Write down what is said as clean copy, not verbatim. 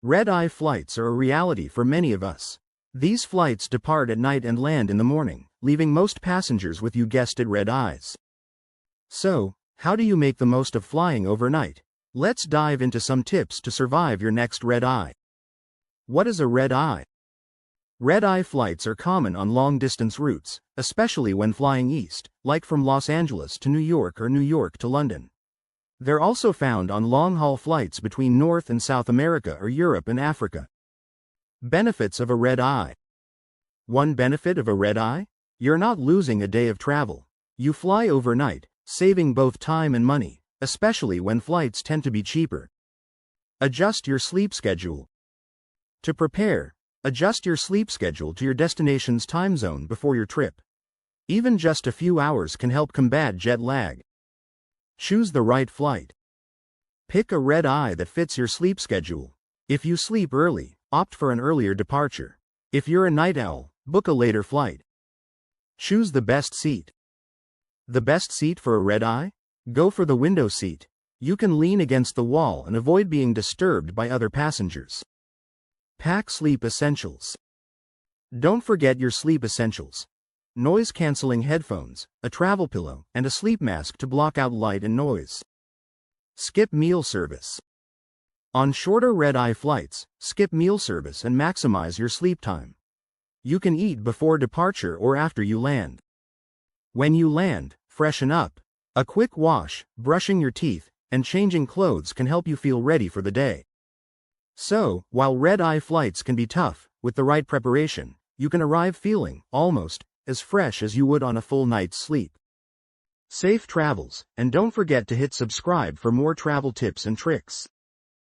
Red-eye flights are a reality for many of us. These flights depart at night and land in the morning, leaving most passengers with, you guessed it, red eyes. So, how do you make the most of flying overnight? Let's dive into some tips to survive your next red eye. What is a red eye? Red-eye flights are common on long-distance routes, especially when flying east, like from Los Angeles to New York or New York to London. They're also found on long-haul flights between North and South America or Europe and Africa. Benefits of a red eye. One benefit of a red eye? You're not losing a day of travel. You fly overnight, saving both time and money, especially when flights tend to be cheaper. Adjust your sleep schedule. To prepare, adjust your sleep schedule to your destination's time zone before your trip. Even just a few hours can help combat jet lag. Choose the right flight. Pick a red eye that fits your sleep schedule. If you sleep early, opt for an earlier departure. If you're a night owl, book a later flight. Choose the best seat. The best seat for a red eye? Go for the window seat. You can lean against the wall and avoid being disturbed by other passengers. Pack sleep essentials. Don't forget your sleep essentials. Noise-canceling headphones, a travel pillow, and a sleep mask to block out light and noise. Skip meal service. On shorter red-eye flights, skip meal service and maximize your sleep time. You can eat before departure or after you land. When you land, freshen up. A quick wash, brushing your teeth, and changing clothes can help you feel ready for the day. So, while red-eye flights can be tough, with the right preparation, you can arrive feeling, almost, as fresh as you would on a full night's sleep. Safe travels, and don't forget to hit subscribe for more travel tips and tricks.